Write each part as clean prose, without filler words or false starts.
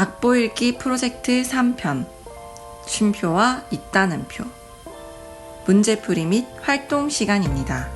악보 읽기 프로젝트 3편 쉼표와 있다는 표 문제풀이 및 활동 시간입니다.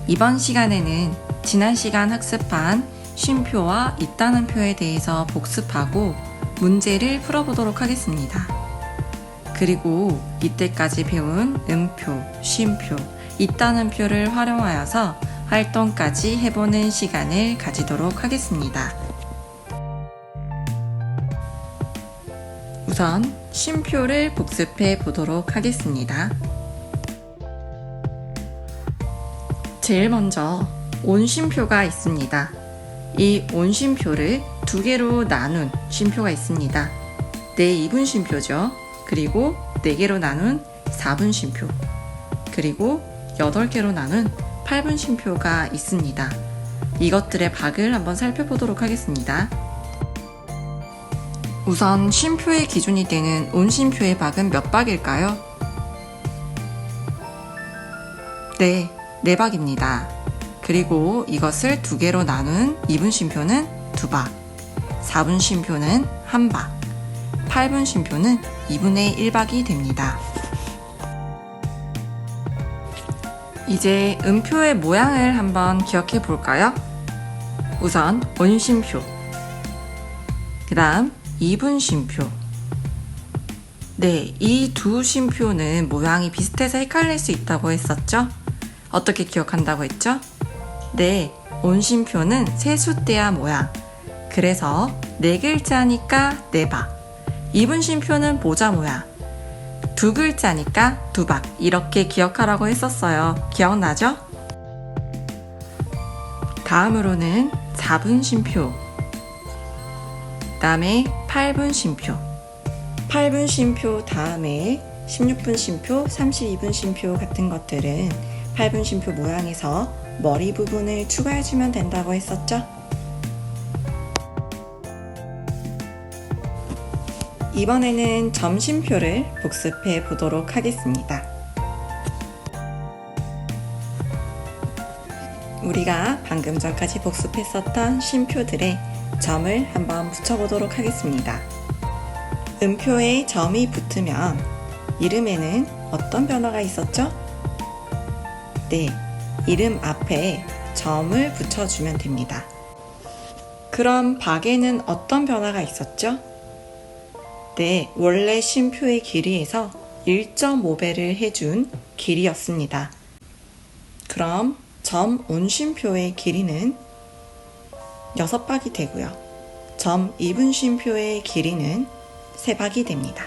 이번 시간에는 지난 시간 학습한 쉼표와 있다는 표에 대해서 복습하고 문제를 풀어보도록 하겠습니다. 그리고 이때까지 배운 음표, 쉼표, 있다는 표를 활용하여서 활동까지 해보는 시간을 가지도록 하겠습니다. 우선 쉼표를 복습해 보도록 하겠습니다. 제일 먼저 온쉼표가 있습니다. 이 온쉼표를 두 개로 나눈 쉼표가 있습니다. 4, 2분 쉼표죠. 그리고 4개로 나눈 4분 쉼표, 그리고 8개로 나눈 8분 쉼표가 있습니다. 이것들의 박을 한번 살펴보도록 하겠습니다. 우선 쉼표의 기준이 되는 온쉼표의 박은 몇 박일까요? 네, 4박입니다. 그리고 이것을 2개로 나눈 2분 쉼표는 2박, 4분 쉼표는 1박, 8분 쉼표는 2분의 1박이 됩니다. 이제 음표의 모양을 한번 기억해 볼까요? 우선 온쉼표, 그 다음 2분 쉼표. 네, 이 두 쉼표는 모양이 비슷해서 헷갈릴 수 있다고 했었죠? 어떻게 기억한다고 했죠? 네, 온쉼표는 세숫대야 모양. 그래서 4글자니까 4박. 2분 쉼표는 모자 모양. 2글자니까 2박. 이렇게 기억하라고 했었어요. 기억나죠? 다음으로는 4분 쉼표. 그 다음에 8분 쉼표. 8분 쉼표 다음에 16분 쉼표, 32분 쉼표 같은 것들은 8분 쉼표 모양에서 머리 부분을 추가해주면 된다고 했었죠? 이번에는 점쉼표를 복습해 보도록 하겠습니다. 우리가 방금 전까지 복습했었던 쉼표들에 점을 한번 붙여보도록 하겠습니다. 음표에 점이 붙으면 이름에는 어떤 변화가 있었죠? 네, 이름 앞에 점을 붙여주면 됩니다. 그럼 박에는 어떤 변화가 있었죠? 네, 원래 쉼표의 길이에서 1.5배를 해준 길이였습니다. 그럼 점 온쉼표의 길이는 6박이 되고요. 점 2분 쉼표의 길이는 3박이 됩니다.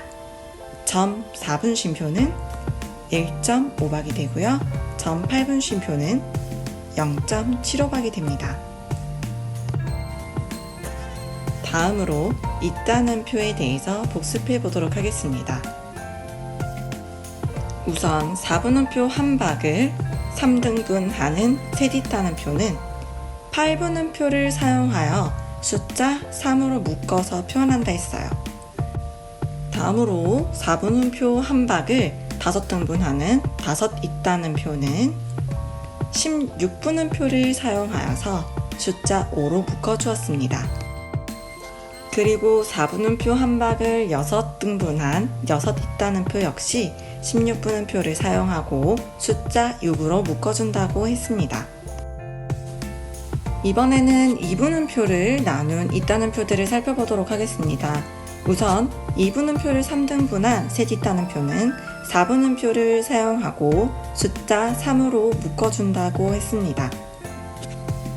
점 4분 쉼표는 1.5박이 되고요. 점 8분 쉼표는 0.75박이 됩니다. 다음으로 있다는 표에 대해서 복습해 보도록 하겠습니다. 우선 4분음표 1박을 3등분하는 셋 있다는 표는 8분음표를 사용하여 숫자 3으로 묶어서 표현한다 했어요. 다음으로 4분음표 1박을 5등분하는 5 있다는 표는 16분음표를 사용하여서 숫자 5로 묶어주었습니다. 그리고 4분음표 1박을 6등분한 6 있다는 표 역시 16분음표를 사용하고 숫자 6으로 묶어준다고 했습니다. 이번에는 2분음표를 나눈 있다는 표들을 살펴보도록 하겠습니다. 우선 2분음표를 3등분한 셋 있다는 표는 4분음표를 사용하고 숫자 3으로 묶어준다고 했습니다.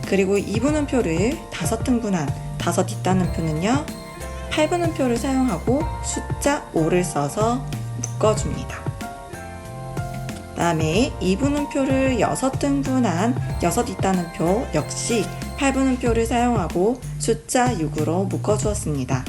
그리고 2분음표를 5등분한 5 있다는 표는요, 8분음표를 사용하고 숫자 5를 써서 묶어줍니다. 다음에 2분음표를 6등분한 6 있다는 표 역시 8분음표를 사용하고 숫자 6으로 묶어주었습니다.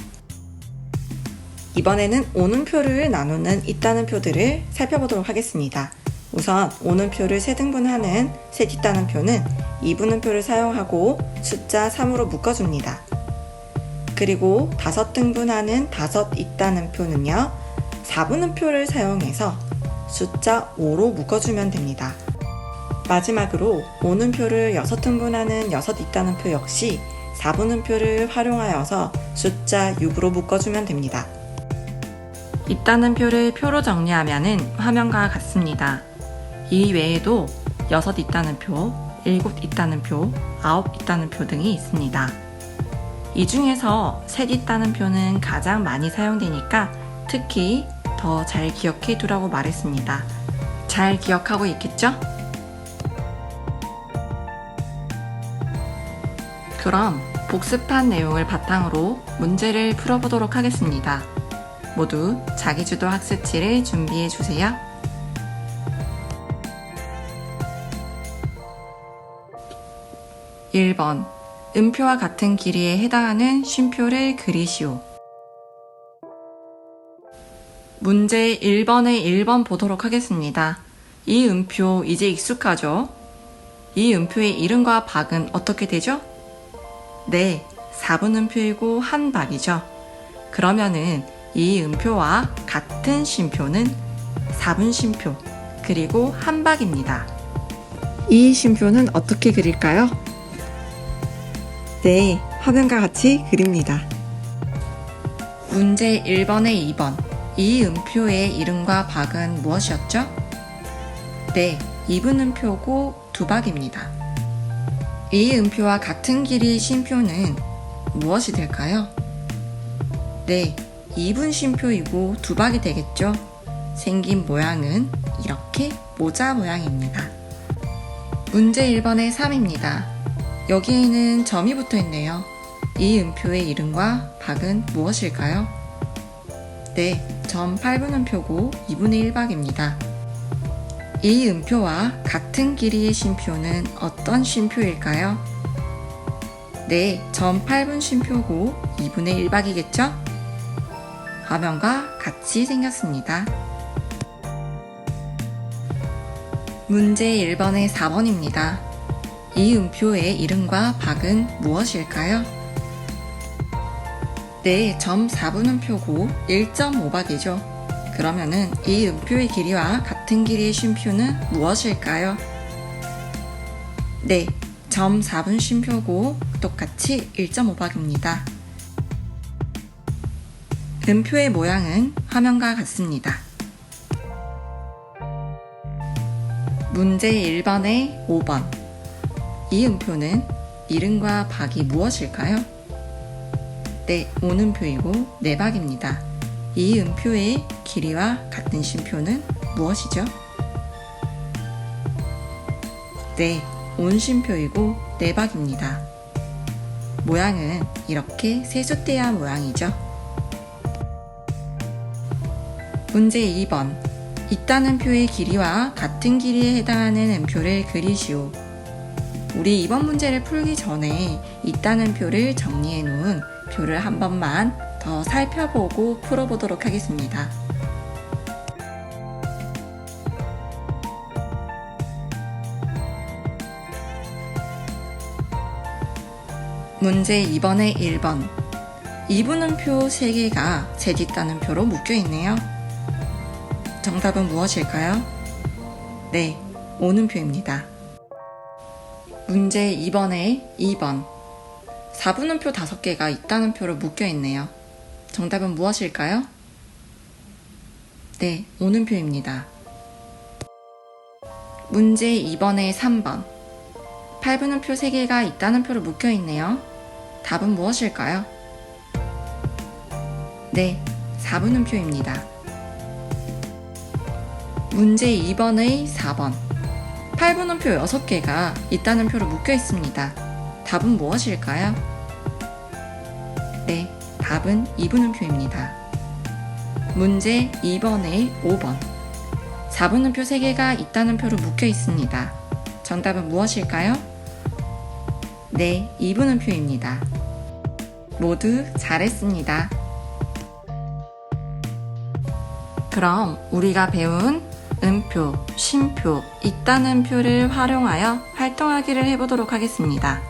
이번에는 오는표를 나누는 있다는 표들을 살펴보도록 하겠습니다. 우선 오는표를 3등분하는 셋 있다는 표는 2분음표를 사용하고 숫자 3으로 묶어줍니다. 그리고 5등분하는 5 있다는 표는요, 4분음표를 사용해서 숫자 5로 묶어주면 됩니다. 마지막으로 오는표를 6등분하는 6 있다는 표 역시 4분음표를 활용하여서 숫자 6으로 묶어주면 됩니다. 있다는 표를 표로 정리하면 화면과 같습니다. 이 외에도 6 있다는 표, 7 있다는 표, 9 있다는 표 등이 있습니다. 이 중에서 3 있다는 표는 가장 많이 사용되니까 특히 더 잘 기억해 두라고 말했습니다. 잘 기억하고 있겠죠? 그럼 복습한 내용을 바탕으로 문제를 풀어보도록 하겠습니다. 모두 자기주도 학습지를 준비해 주세요. 1번 음표와 같은 길이에 해당하는 쉼표를 그리시오. 문제 1번의 1번 보도록 하겠습니다. 이 음표 이제 익숙하죠? 이 음표의 이름과 박은 어떻게 되죠? 네, 4분음표이고 한 박이죠. 그러면은 이 음표와 같은 쉼표는 4분 쉼표, 그리고 한 박입니다. 이 쉼표는 어떻게 그릴까요? 네, 화면과 같이 그립니다. 문제 1번의 2번. 이 음표의 이름과 박은 무엇이었죠? 네, 2분음표고 2박입니다. 이 음표와 같은 길이의 쉼표는 무엇이 될까요? 네, 2분 쉼표이고 2박이 되겠죠? 생긴 모양은 이렇게 모자 모양입니다. 문제 1번의 3입니다. 여기에는 점이 붙어 있네요. 이 음표의 이름과 박은 무엇일까요? 네, 점 8분음표고 2분의 1박입니다. 이 음표와 같은 길이의 쉼표는 어떤 쉼표일까요? 네, 점 8분 쉼표고 2분의 1박이겠죠? 화면과 같이 생겼습니다. 문제 1번의 4번입니다. 이 음표의 이름과 박은 무엇일까요? 네, 점 4분음표고 1.5박이죠. 그러면은 이 음표의 길이와 같은 길이의 쉼표는 무엇일까요? 네, 점 4분 쉼표고 똑같이 1.5박입니다. 음표의 모양은 화면과 같습니다. 문제 1번의 5번. 이 음표는 이름과 박이 무엇일까요? 네, 오음표이고 4박입니다. 이 음표의 길이와 같은 쉼표는 무엇이죠? 네, 온쉼표이고 4박입니다. 모양은 이렇게 세숫대야 모양이죠. 문제 2번. 있다는 표의 길이와 같은 길이에 해당하는 음표를 그리시오. 우리 이번 문제를 풀기 전에 있다는 표를 정리해 놓은 표를 한 번만 더 살펴보고 풀어보도록 하겠습니다. 문제 2번의 1번. 2분음표 3개가 셋 있다는 표로 묶여 있네요. 정답은 무엇일까요? 네, 오음표입니다. 문제 2번의 2번. 4분음표 5개가 있다는 표로 묶여 있네요. 정답은 무엇일까요? 네, 오음표입니다. 문제 2번의 3번. 8분음표 3개가 있다는 표로 묶여 있네요. 답은 무엇일까요? 네, 4분음표입니다. 문제 2번의 4번. 8분음표 6개가 있다는 표로 묶여 있습니다. 답은 무엇일까요? 네, 답은 2분음표입니다. 문제 2번의 5번. 4분음표 3개가 있다는 표로 묶여 있습니다. 정답은 무엇일까요? 네, 2분음표입니다. 모두 잘했습니다. 그럼 우리가 배운 음표, 쉼표, 있다는 표를 활용하여 활동하기를 해보도록 하겠습니다.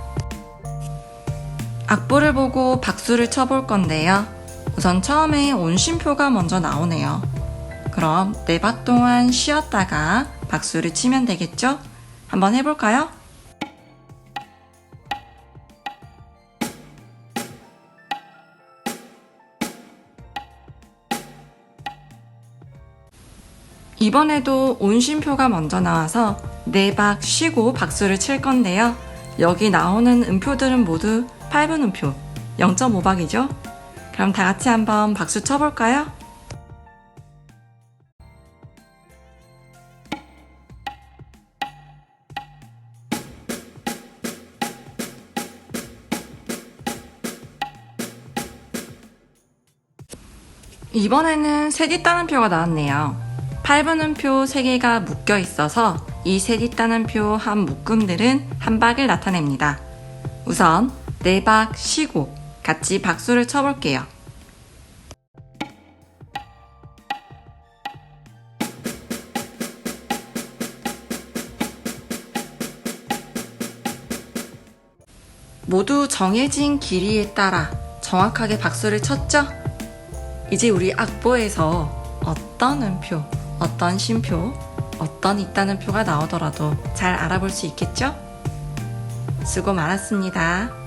악보를 보고 박수를 쳐볼 건데요. 우선 처음에 온쉼표가 먼저 나오네요. 그럼 4박 동안 쉬었다가 박수를 치면 되겠죠? 한번 해볼까요? 이번에도 온심표가 먼저 나와서 4박 쉬고 박수를 칠 건데요. 여기 나오는 음표들은 모두 8분 음표, 0.5박이죠? 그럼 다 같이 한번 박수 쳐볼까요? 이번에는 셋이 따는표가 나왔네요. 8분음표 3개가 묶여 있어서 이 셋이 따는표 한 묶음들은 한 박을 나타냅니다. 우선 4박 쉬고 같이 박수를 쳐볼게요. 모두 정해진 길이에 따라 정확하게 박수를 쳤죠? 이제 우리 악보에서 어떤 음표, 어떤 쉼표, 어떤 있다는 표가 나오더라도 잘 알아볼 수 있겠죠? 수고 많았습니다.